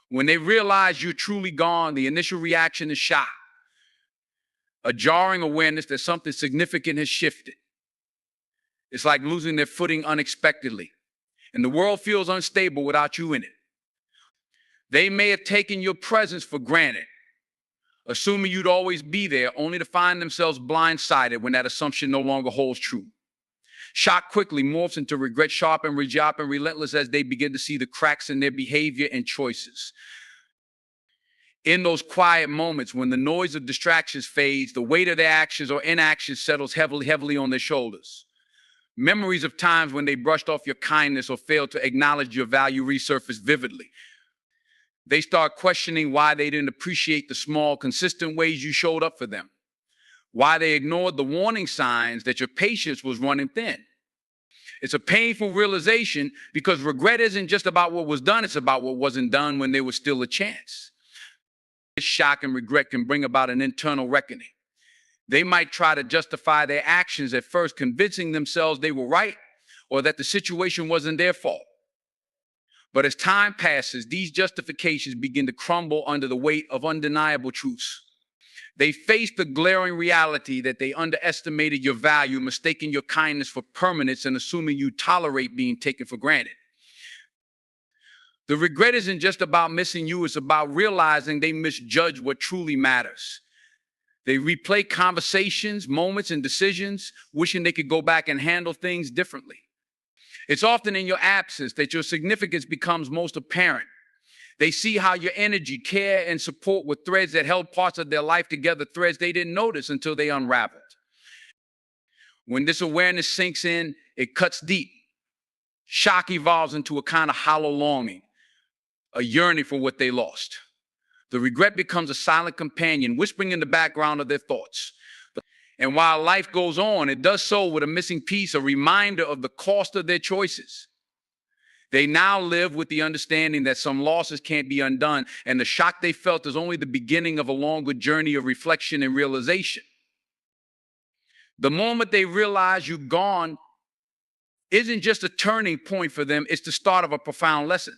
When they realize you're truly gone, the initial reaction is shock, a jarring awareness that something significant has shifted. It's like losing their footing unexpectedly, and the world feels unstable without you in it. They may have taken your presence for granted, assuming you'd always be there, only to find themselves blindsided when that assumption no longer holds true. Shock quickly morphs into regret, sharp and relentless as they begin to see the cracks in their behavior and choices. In those quiet moments when the noise of distractions fades, the weight of their actions or inactions settles heavily on their shoulders. Memories of times when they brushed off your kindness or failed to acknowledge your value resurface vividly. They start questioning why they didn't appreciate the small, consistent ways you showed up for them, why they ignored the warning signs that your patience was running thin. It's a painful realization because regret isn't just about what was done, it's about what wasn't done when there was still a chance. This shock and regret can bring about an internal reckoning. They might try to justify their actions at first, convincing themselves they were right or that the situation wasn't their fault. But as time passes, these justifications begin to crumble under the weight of undeniable truths. They face the glaring reality that they underestimated your value, mistaking your kindness for permanence and assuming you tolerate being taken for granted. The regret isn't just about missing you, it's about realizing they misjudged what truly matters. They replay conversations, moments, and decisions, wishing they could go back and handle things differently. It's often in your absence that your significance becomes most apparent. They see how your energy, care, and support were threads that held parts of their life together, threads they didn't notice until they unraveled. When this awareness sinks in, it cuts deep. Shock evolves into a kind of hollow longing, a yearning for what they lost. The regret becomes a silent companion, whispering in the background of their thoughts. And while life goes on, it does so with a missing piece, a reminder of the cost of their choices. They now live with the understanding that some losses can't be undone, and the shock they felt is only the beginning of a longer journey of reflection and realization. The moment they realize you're gone isn't just a turning point for them, it's the start of a profound lesson.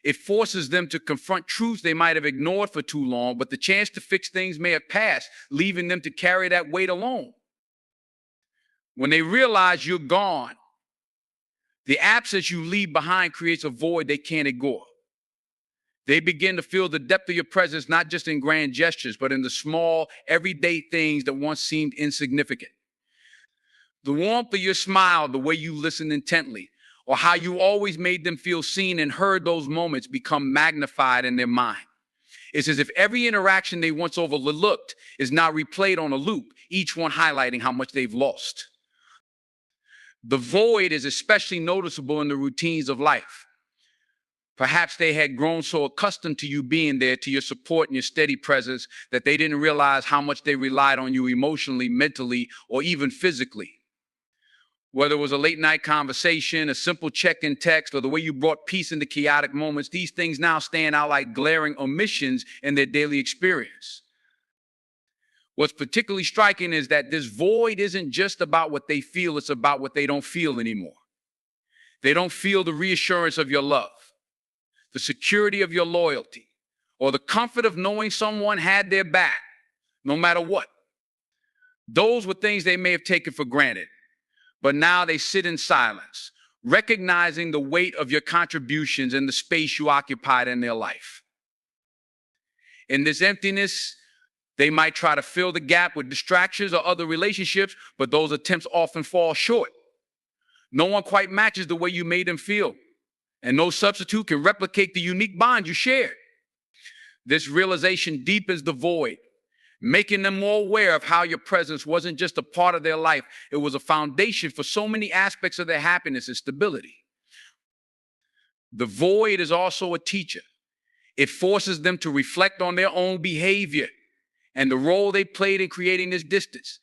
It forces them to confront truths they might have ignored for too long, but the chance to fix things may have passed, leaving them to carry that weight alone. When they realize you're gone, the absence you leave behind creates a void they can't ignore. They begin to feel the depth of your presence, not just in grand gestures, but in the small, everyday things that once seemed insignificant. The warmth of your smile, the way you listened intently, or how you always made them feel seen and heard, those moments become magnified in their mind. It's as if every interaction they once overlooked is now replayed on a loop, each one highlighting how much they've lost. The void is especially noticeable in the routines of life. Perhaps they had grown so accustomed to you being there, to your support and your steady presence, that they didn't realize how much they relied on you emotionally, mentally, or even physically. Whether it was a late night conversation, a simple check-in text, or the way you brought peace into chaotic moments, these things now stand out like glaring omissions in their daily experience. What's particularly striking is that this void isn't just about what they feel, it's about what they don't feel anymore. They don't feel the reassurance of your love, the security of your loyalty, or the comfort of knowing someone had their back, no matter what. Those were things they may have taken for granted. But now they sit in silence, recognizing the weight of your contributions and the space you occupied in their life. In this emptiness, they might try to fill the gap with distractions or other relationships, but those attempts often fall short. No one quite matches the way you made them feel, and no substitute can replicate the unique bond you shared. This realization deepens the void, making them more aware of how your presence wasn't just a part of their life, it was a foundation for so many aspects of their happiness and stability. The void is also a teacher. It forces them to reflect on their own behavior and the role they played in creating this distance.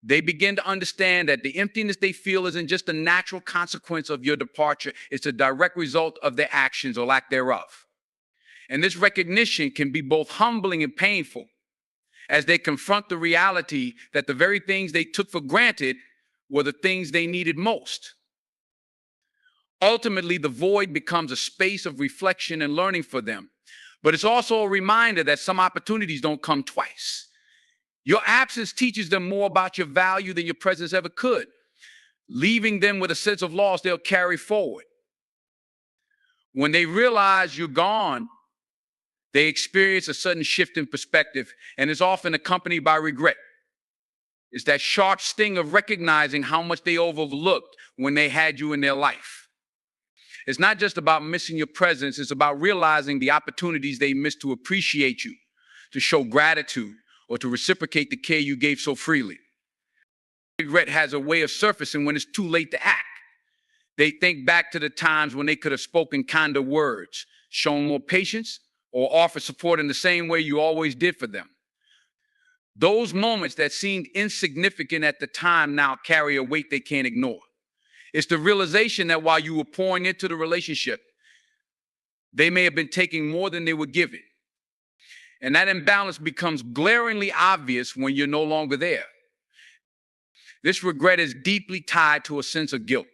They begin to understand that the emptiness they feel isn't just a natural consequence of your departure, it's a direct result of their actions or lack thereof. And this recognition can be both humbling and painful, as they confront the reality that the very things they took for granted were the things they needed most. Ultimately, the void becomes a space of reflection and learning for them. But it's also a reminder that some opportunities don't come twice. Your absence teaches them more about your value than your presence ever could, leaving them with a sense of loss they'll carry forward. When they realize you're gone, they experience a sudden shift in perspective, and is often accompanied by regret. It's that sharp sting of recognizing how much they overlooked when they had you in their life. It's not just about missing your presence, it's about realizing the opportunities they missed to appreciate you, to show gratitude, or to reciprocate the care you gave so freely. Regret has a way of surfacing when it's too late to act. They think back to the times when they could have spoken kinder words, shown more patience, or offered support in the same way you always did for them. Those moments that seemed insignificant at the time now carry a weight they can't ignore. It's the realization that while you were pouring into the relationship, they may have been taking more than they were giving. And that imbalance becomes glaringly obvious when you're no longer there. This regret is deeply tied to a sense of guilt.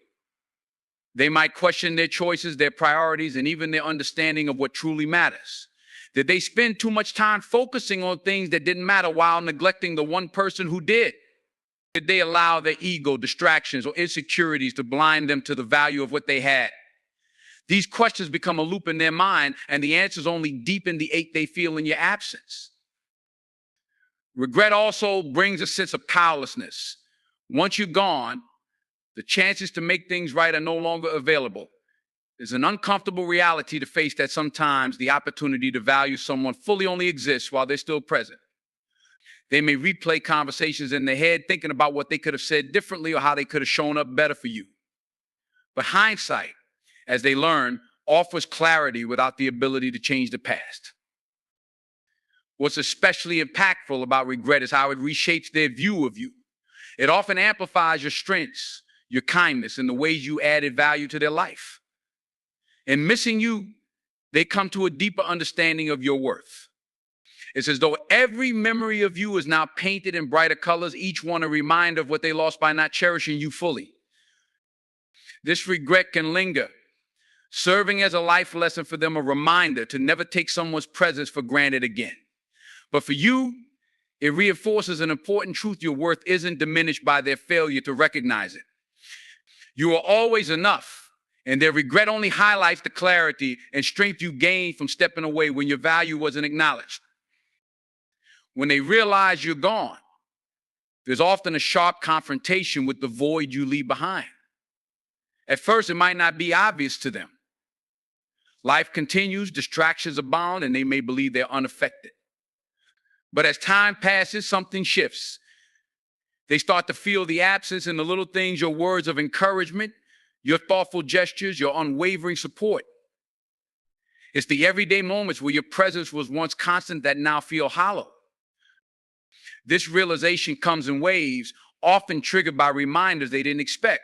They might question their choices, their priorities, and even their understanding of what truly matters. Did they spend too much time focusing on things that didn't matter while neglecting the one person who did? Did they allow their ego, distractions, or insecurities to blind them to the value of what they had? These questions become a loop in their mind, and the answers only deepen the ache they feel in your absence. Regret also brings a sense of powerlessness. Once you're gone, the chances to make things right are no longer available. There's an uncomfortable reality to face that sometimes the opportunity to value someone fully only exists while they're still present. They may replay conversations in their head, thinking about what they could have said differently or how they could have shown up better for you. But hindsight, as they learn, offers clarity without the ability to change the past. What's especially impactful about regret is how it reshapes their view of you. It often amplifies your strengths, your kindness, and the ways you added value to their life. In missing you, they come to a deeper understanding of your worth. It's as though every memory of you is now painted in brighter colors, each one a reminder of what they lost by not cherishing you fully. This regret can linger, serving as a life lesson for them, a reminder to never take someone's presence for granted again. But for you, it reinforces an important truth: your worth isn't diminished by their failure to recognize it. You are always enough, and their regret only highlights the clarity and strength you gained from stepping away when your value wasn't acknowledged. When they realize you're gone, there's often a sharp confrontation with the void you leave behind. At first, it might not be obvious to them. Life continues, distractions abound, and they may believe they're unaffected. But as time passes, something shifts. They start to feel the absence in the little things: your words of encouragement, your thoughtful gestures, your unwavering support. It's the everyday moments where your presence was once constant that now feel hollow. This realization comes in waves, often triggered by reminders they didn't expect.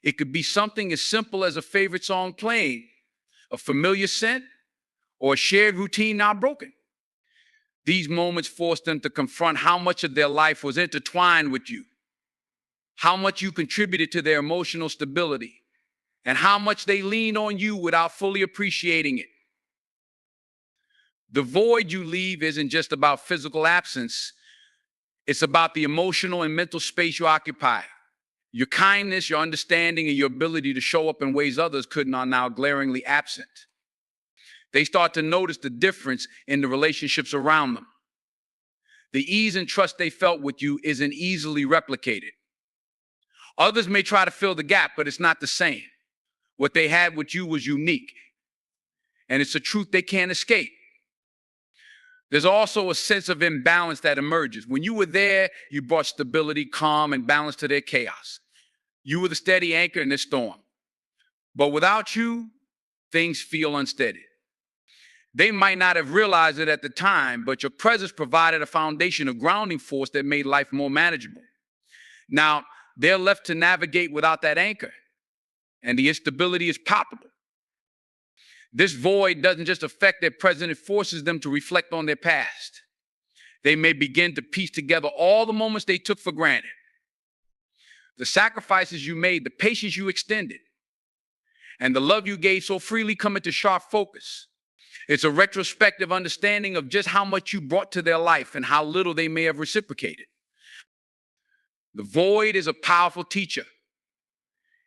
It could be something as simple as a favorite song playing, a familiar scent, or a shared routine now broken. These moments force them to confront how much of their life was intertwined with you, how much you contributed to their emotional stability, and how much they leaned on you without fully appreciating it. The void you leave isn't just about physical absence. It's about the emotional and mental space you occupy. Your kindness, your understanding, and your ability to show up in ways others couldn't are now glaringly absent. They start to notice the difference in the relationships around them. The ease and trust they felt with you isn't easily replicated. Others may try to fill the gap, but it's not the same. What they had with you was unique, and it's a truth they can't escape. There's also a sense of imbalance that emerges. When you were there, you brought stability, calm, and balance to their chaos. You were the steady anchor in this storm. But without you, things feel unsteady. They might not have realized it at the time, but your presence provided a foundation, a grounding force that made life more manageable. Now, they're left to navigate without that anchor, and the instability is palpable. This void doesn't just affect their present, it forces them to reflect on their past. They may begin to piece together all the moments they took for granted, the sacrifices you made, the patience you extended, and the love you gave so freely come into sharp focus. It's a retrospective understanding of just how much you brought to their life and how little they may have reciprocated. The void is a powerful teacher.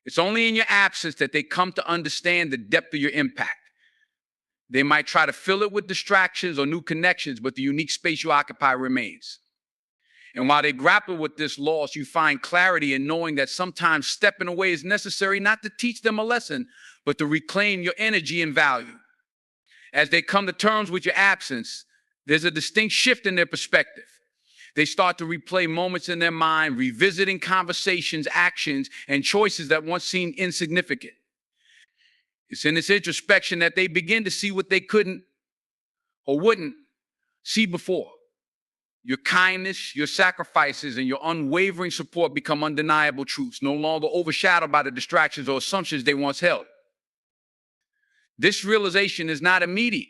It's only in your absence that they come to understand the depth of your impact. They might try to fill it with distractions or new connections, but the unique space you occupy remains. And while they grapple with this loss, you find clarity in knowing that sometimes stepping away is necessary not to teach them a lesson, but to reclaim your energy and value. As they come to terms with your absence, there's a distinct shift in their perspective. They start to replay moments in their mind, revisiting conversations, actions, and choices that once seemed insignificant. It's in this introspection that they begin to see what they couldn't or wouldn't see before. Your kindness, your sacrifices, and your unwavering support become undeniable truths, no longer overshadowed by the distractions or assumptions they once held. This realization is not immediate.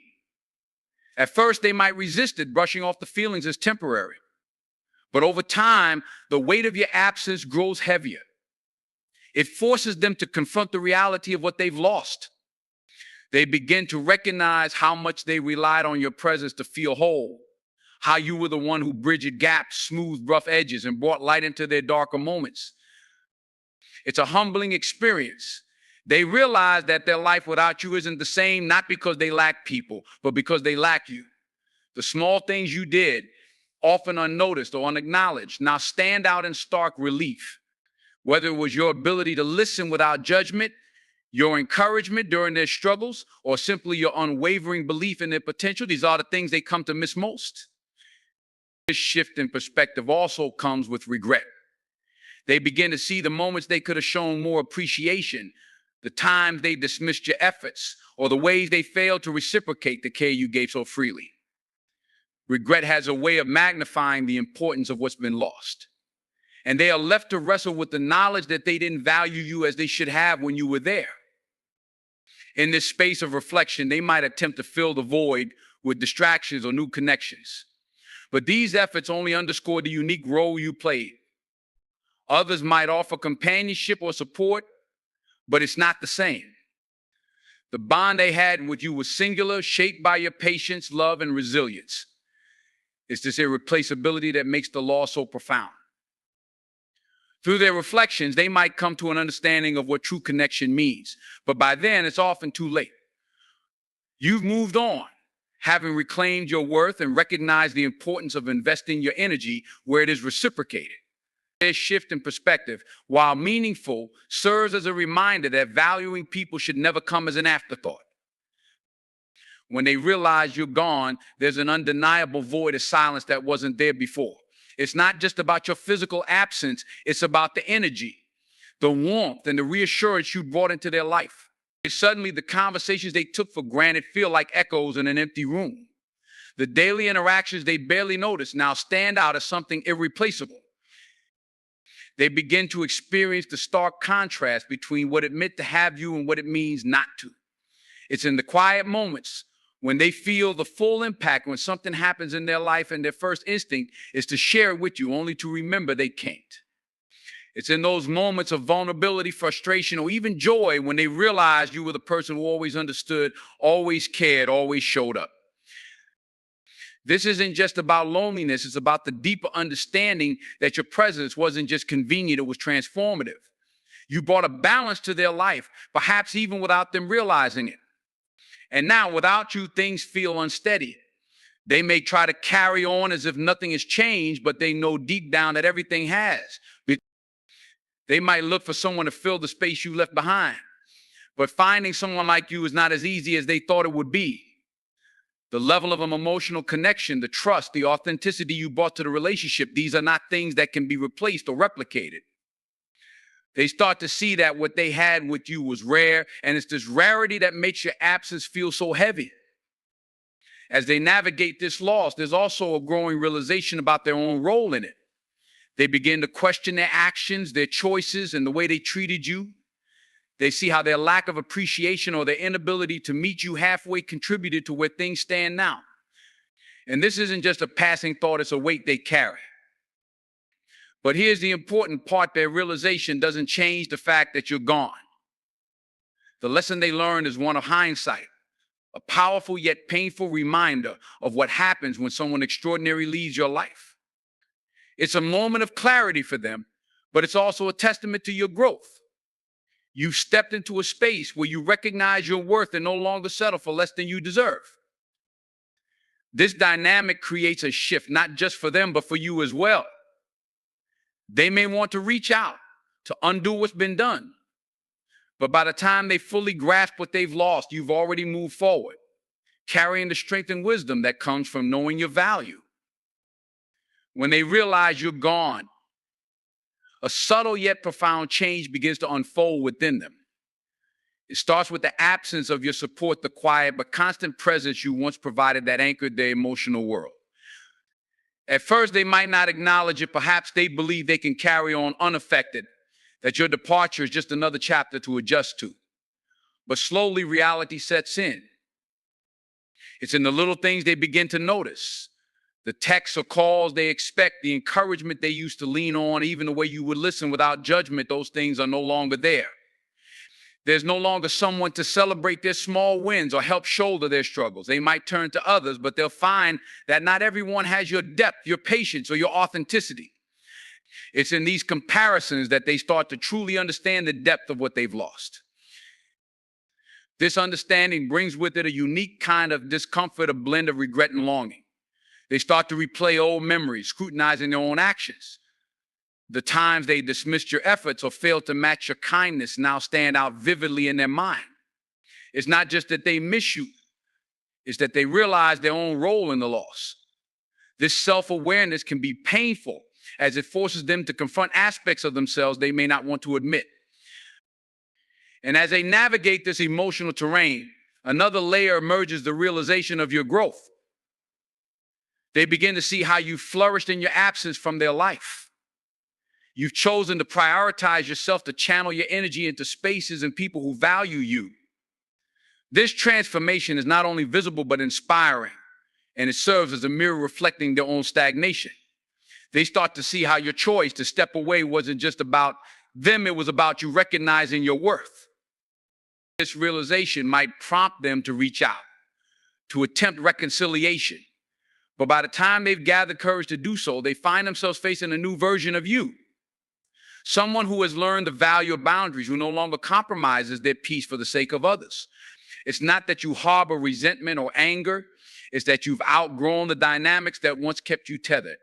At first, they might resist it, brushing off the feelings as temporary. But over time, the weight of your absence grows heavier. It forces them to confront the reality of what they've lost. They begin to recognize how much they relied on your presence to feel whole, how you were the one who bridged gaps, smoothed rough edges, and brought light into their darker moments. It's a humbling experience. They realize that their life without you isn't the same, not because they lack people, but because they lack you. The small things you did, often unnoticed or unacknowledged, now stand out in stark relief. Whether it was your ability to listen without judgment, your encouragement during their struggles, or simply your unwavering belief in their potential, these are the things they come to miss most. This shift in perspective also comes with regret. They begin to see the moments they could have shown more appreciation, the times they dismissed your efforts, or the ways they failed to reciprocate the care you gave so freely. Regret has a way of magnifying the importance of what's been lost. And they are left to wrestle with the knowledge that they didn't value you as they should have when you were there. In this space of reflection, they might attempt to fill the void with distractions or new connections. But these efforts only underscore the unique role you played. Others might offer companionship or support, but it's not the same. The bond they had with you was singular, shaped by your patience, love, and resilience. It's this irreplaceability that makes the loss so profound. Through their reflections, they might come to an understanding of what true connection means, but by then it's often too late. You've moved on, having reclaimed your worth and recognized the importance of investing your energy where it is reciprocated. This shift in perspective, while meaningful, serves as a reminder that valuing people should never come as an afterthought. When they realize you're gone, there's an undeniable void of silence that wasn't there before. It's not just about your physical absence, it's about the energy, the warmth, and the reassurance you brought into their life. Suddenly, the conversations they took for granted feel like echoes in an empty room. The daily interactions they barely noticed now stand out as something irreplaceable. They begin to experience the stark contrast between what it meant to have you and what it means not to. It's in the quiet moments when they feel the full impact, when something happens in their life and their first instinct is to share it with you, only to remember they can't. It's in those moments of vulnerability, frustration, or even joy when they realize you were the person who always understood, always cared, always showed up. This isn't just about loneliness, it's about the deeper understanding that your presence wasn't just convenient, it was transformative. You brought a balance to their life, perhaps even without them realizing it. And now, without you, things feel unsteady. They may try to carry on as if nothing has changed, but they know deep down that everything has. They might look for someone to fill the space you left behind, but finding someone like you is not as easy as they thought it would be. The level of an emotional connection, the trust, the authenticity you brought to the relationship, these are not things that can be replaced or replicated. They start to see that what they had with you was rare, and it's this rarity that makes your absence feel so heavy. As they navigate this loss, there's also a growing realization about their own role in it. They begin to question their actions, their choices, and the way they treated you. They see how their lack of appreciation or their inability to meet you halfway contributed to where things stand now. And this isn't just a passing thought, it's a weight they carry. But here's the important part: their realization doesn't change the fact that you're gone. The lesson they learned is one of hindsight, a powerful yet painful reminder of what happens when someone extraordinary leaves your life. It's a moment of clarity for them, but it's also a testament to your growth. You've stepped into a space where you recognize your worth and no longer settle for less than you deserve. This dynamic creates a shift, not just for them, but for you as well. They may want to reach out to undo what's been done, but by the time they fully grasp what they've lost, you've already moved forward, carrying the strength and wisdom that comes from knowing your value. When they realize you're gone, a subtle yet profound change begins to unfold within them. It starts with the absence of your support, the quiet but constant presence you once provided that anchored their emotional world. At first, they might not acknowledge it. Perhaps they believe they can carry on unaffected, that your departure is just another chapter to adjust to. But slowly, reality sets in. It's in the little things they begin to notice. The texts or calls they expect, the encouragement they used to lean on, even the way you would listen without judgment, those things are no longer there. There's no longer someone to celebrate their small wins or help shoulder their struggles. They might turn to others, but they'll find that not everyone has your depth, your patience, or your authenticity. It's in these comparisons that they start to truly understand the depth of what they've lost. This understanding brings with it a unique kind of discomfort, a blend of regret and longing. They start to replay old memories, scrutinizing their own actions. The times they dismissed your efforts or failed to match your kindness now stand out vividly in their mind. It's not just that they miss you, it's that they realize their own role in the loss. This self-awareness can be painful as it forces them to confront aspects of themselves they may not want to admit. And as they navigate this emotional terrain, another layer emerges, the realization of your growth. They begin to see how you flourished in your absence from their life. You've chosen to prioritize yourself, to channel your energy into spaces and people who value you. This transformation is not only visible, but inspiring, and it serves as a mirror reflecting their own stagnation. They start to see how your choice to step away wasn't just about them, it was about you recognizing your worth. This realization might prompt them to reach out, to attempt reconciliation. But by the time they've gathered courage to do so, they find themselves facing a new version of you. Someone who has learned the value of boundaries, who no longer compromises their peace for the sake of others. It's not that you harbor resentment or anger. It's that you've outgrown the dynamics that once kept you tethered.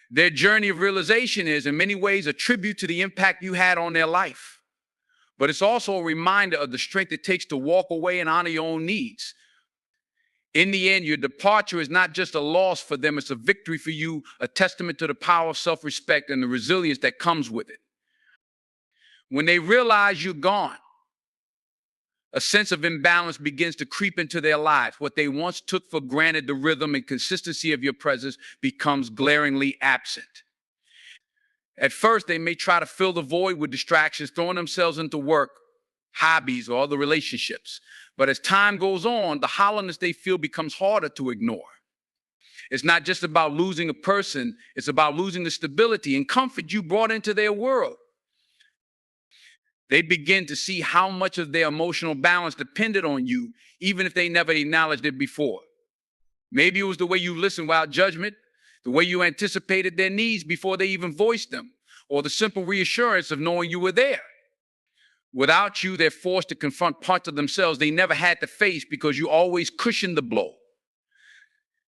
Their journey of realization is, in many ways, a tribute to the impact you had on their life. But it's also a reminder of the strength it takes to walk away and honor your own needs. In the end, your departure is not just a loss for them, it's a victory for you, a testament to the power of self-respect and the resilience that comes with it. When they realize you're gone, a sense of imbalance begins to creep into their lives. What they once took for granted, the rhythm and consistency of your presence, becomes glaringly absent. At first, they may try to fill the void with distractions, throwing themselves into work, hobbies, or other relationships. But as time goes on, the hollowness they feel becomes harder to ignore. It's not just about losing a person, it's about losing the stability and comfort you brought into their world. They begin to see how much of their emotional balance depended on you, even if they never acknowledged it before. Maybe it was the way you listened without judgment, the way you anticipated their needs before they even voiced them, or the simple reassurance of knowing you were there. Without you, they're forced to confront parts of themselves they never had to face because you always cushioned the blow.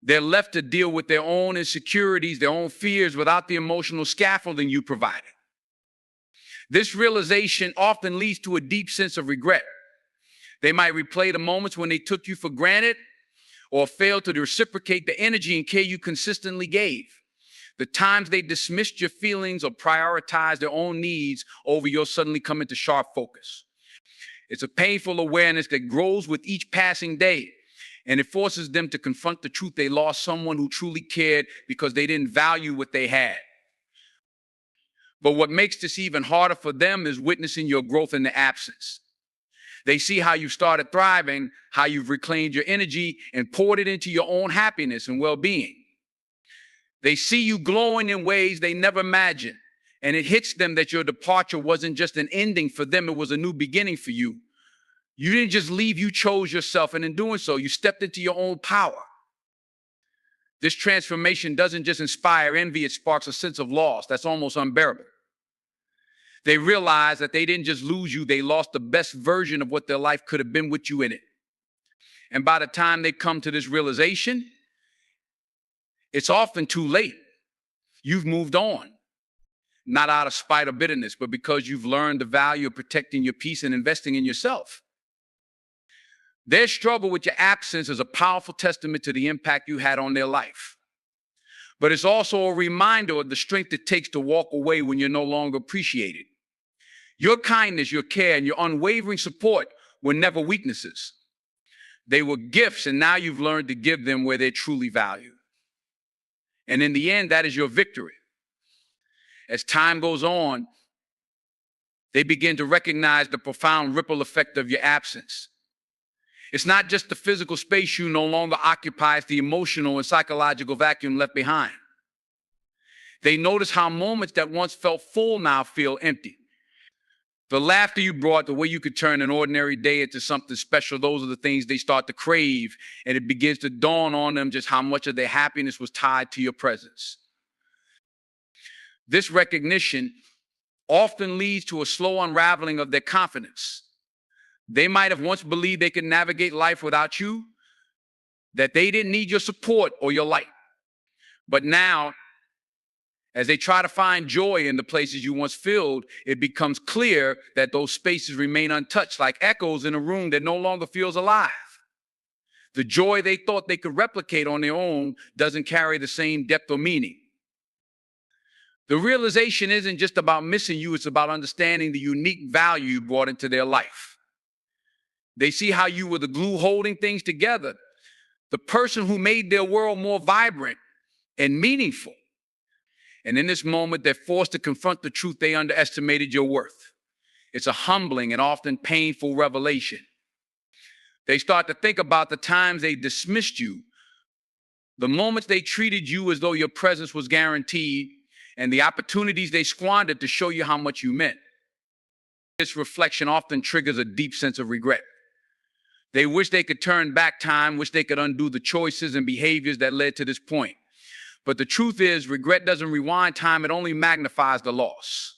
They're left to deal with their own insecurities, their own fears, without the emotional scaffolding you provided. This realization often leads to a deep sense of regret. They might replay the moments when they took you for granted or failed to reciprocate the energy and care you consistently gave. The times they dismissed your feelings or prioritized their own needs over yours suddenly come into sharp focus. It's a painful awareness that grows with each passing day, and it forces them to confront the truth they lost someone who truly cared because they didn't value what they had. But what makes this even harder for them is witnessing your growth in the absence. They see how you started thriving, how you've reclaimed your energy and poured it into your own happiness and well-being. They see you glowing in ways they never imagined, and it hits them that your departure wasn't just an ending for them, it was a new beginning for you. You didn't just leave, you chose yourself. And in doing so, you stepped into your own power. This transformation doesn't just inspire envy, it sparks a sense of loss that's almost unbearable. They realize that they didn't just lose you, they lost the best version of what their life could have been with you in it. And by the time they come to this realization, it's often too late. You've moved on, not out of spite or bitterness, but because you've learned the value of protecting your peace and investing in yourself. Their struggle with your absence is a powerful testament to the impact you had on their life. But it's also a reminder of the strength it takes to walk away when you're no longer appreciated. Your kindness, your care, and your unwavering support were never weaknesses. They were gifts, and now you've learned to give them where they're truly valued. And in the end, that is your victory. As time goes on, they begin to recognize the profound ripple effect of your absence. It's not just the physical space you no longer occupy, it's the emotional and psychological vacuum left behind. They notice how moments that once felt full now feel empty. The laughter you brought, the way you could turn an ordinary day into something special, those are the things they start to crave, and it begins to dawn on them just how much of their happiness was tied to your presence. This recognition often leads to a slow unraveling of their confidence. They might have once believed they could navigate life without you, that they didn't need your support or your light. But now, as they try to find joy in the places you once filled, it becomes clear that those spaces remain untouched, like echoes in a room that no longer feels alive. The joy they thought they could replicate on their own doesn't carry the same depth or meaning. The realization isn't just about missing you, it's about understanding the unique value you brought into their life. They see how you were the glue holding things together, the person who made their world more vibrant and meaningful. And in this moment, they're forced to confront the truth they underestimated your worth. It's a humbling and often painful revelation. They start to think about the times they dismissed you, the moments they treated you as though your presence was guaranteed, and the opportunities they squandered to show you how much you meant. This reflection often triggers a deep sense of regret. They wish they could turn back time, wish they could undo the choices and behaviors that led to this point. But the truth is, regret doesn't rewind time, it only magnifies the loss.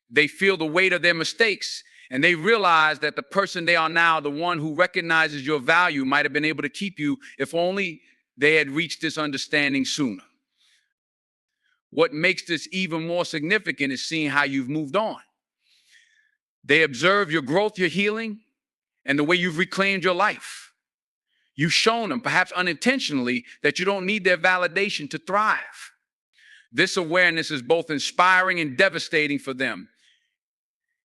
They feel the weight of their mistakes, and they realize that the person they are now, the one who recognizes your value, might have been able to keep you if only they had reached this understanding sooner. What makes this even more significant is seeing how you've moved on. They observe your growth, your healing, and the way you've reclaimed your life. You've shown them, perhaps unintentionally, that you don't need their validation to thrive. This awareness is both inspiring and devastating for them.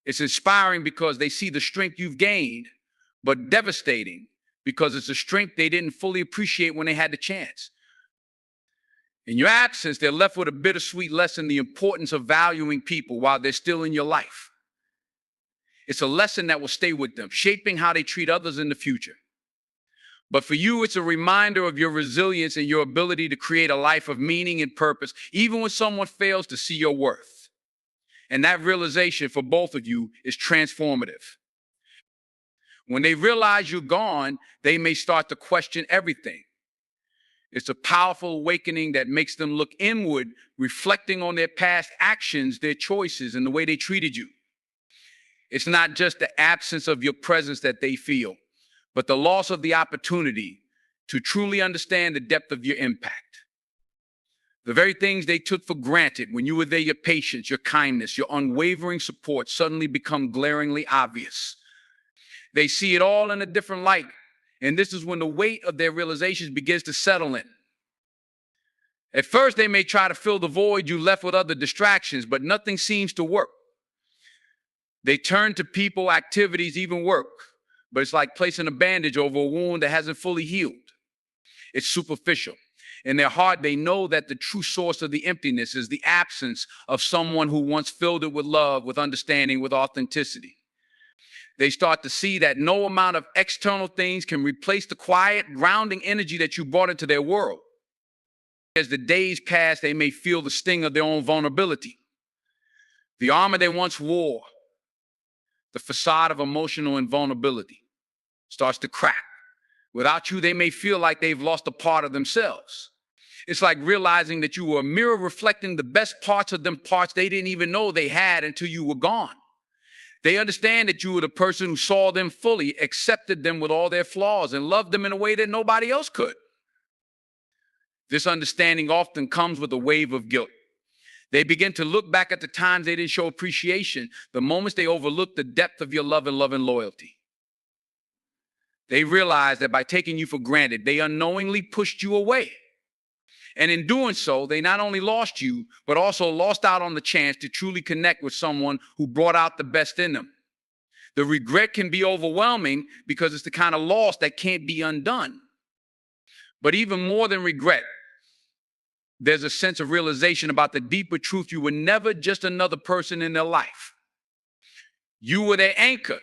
It's inspiring because they see the strength you've gained, but devastating because it's a strength they didn't fully appreciate when they had the chance. In your absence, they're left with a bittersweet lesson, the importance of valuing people while they're still in your life. It's a lesson that will stay with them, shaping how they treat others in the future. But for you, it's a reminder of your resilience and your ability to create a life of meaning and purpose, even when someone fails to see your worth. And that realization for both of you is transformative. When they realize you're gone, they may start to question everything. It's a powerful awakening that makes them look inward, reflecting on their past actions, their choices, and the way they treated you. It's not just the absence of your presence that they feel, but the loss of the opportunity to truly understand the depth of your impact. The very things they took for granted when you were there, your patience, your kindness, your unwavering support suddenly become glaringly obvious. They see it all in a different light, and this is when the weight of their realizations begins to settle in. At first, they may try to fill the void you left with other distractions, but nothing seems to work. They turn to people, activities, even work. But it's like placing a bandage over a wound that hasn't fully healed. It's superficial. In their heart, they know that the true source of the emptiness is the absence of someone who once filled it with love, with understanding, with authenticity. They start to see that no amount of external things can replace the quiet, grounding energy that you brought into their world. As the days pass, they may feel the sting of their own vulnerability. The armor they once wore, the facade of emotional invulnerability. starts to crack. Without you, they may feel like they've lost a part of themselves. It's like realizing that you were a mirror reflecting the best parts of them, parts they didn't even know they had until you were gone. They understand that you were the person who saw them fully, accepted them with all their flaws, and loved them in a way that nobody else could. This understanding often comes with a wave of guilt. They begin to look back at the times they didn't show appreciation, the moments they overlooked the depth of your love and loyalty. They realize that by taking you for granted, they unknowingly pushed you away. And in doing so, they not only lost you, but also lost out on the chance to truly connect with someone who brought out the best in them. The regret can be overwhelming because it's the kind of loss that can't be undone. But even more than regret, there's a sense of realization about the deeper truth. You were never just another person in their life. You were their anchor,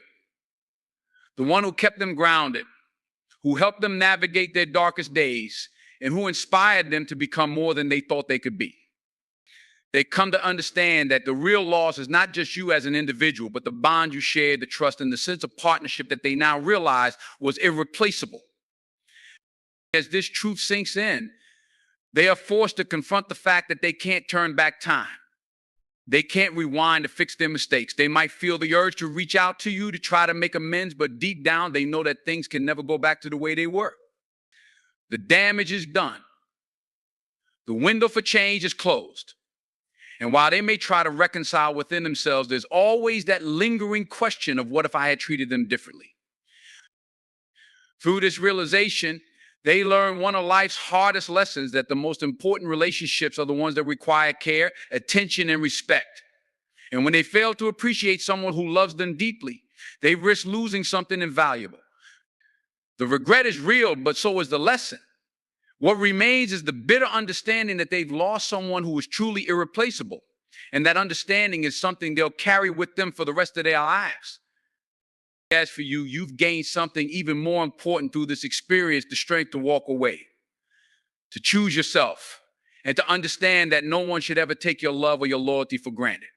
the one who kept them grounded, who helped them navigate their darkest days, and who inspired them to become more than they thought they could be. They come to understand that the real loss is not just you as an individual, but the bond you shared, the trust, and the sense of partnership that they now realize was irreplaceable. As this truth sinks in, they are forced to confront the fact that they can't turn back time. They can't rewind to fix their mistakes. They might feel the urge to reach out to you to try to make amends, but deep down, they know that things can never go back to the way they were. The damage is done. The window for change is closed. And while they may try to reconcile within themselves, there's always that lingering question of what if I had treated them differently? Through this realization, they learn one of life's hardest lessons, that the most important relationships are the ones that require care, attention, and respect. And when they fail to appreciate someone who loves them deeply, they risk losing something invaluable. The regret is real, but so is the lesson. What remains is the bitter understanding that they've lost someone who is truly irreplaceable. And that understanding is something they'll carry with them for the rest of their lives. As for you, you've gained something even more important through this experience, the strength to walk away, to choose yourself, and to understand that no one should ever take your love or your loyalty for granted.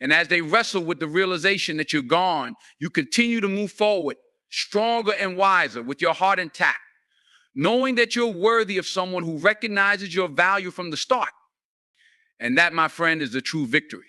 And as they wrestle with the realization that you're gone, you continue to move forward, stronger and wiser, with your heart intact, knowing that you're worthy of someone who recognizes your value from the start. And that, my friend, is the true victory.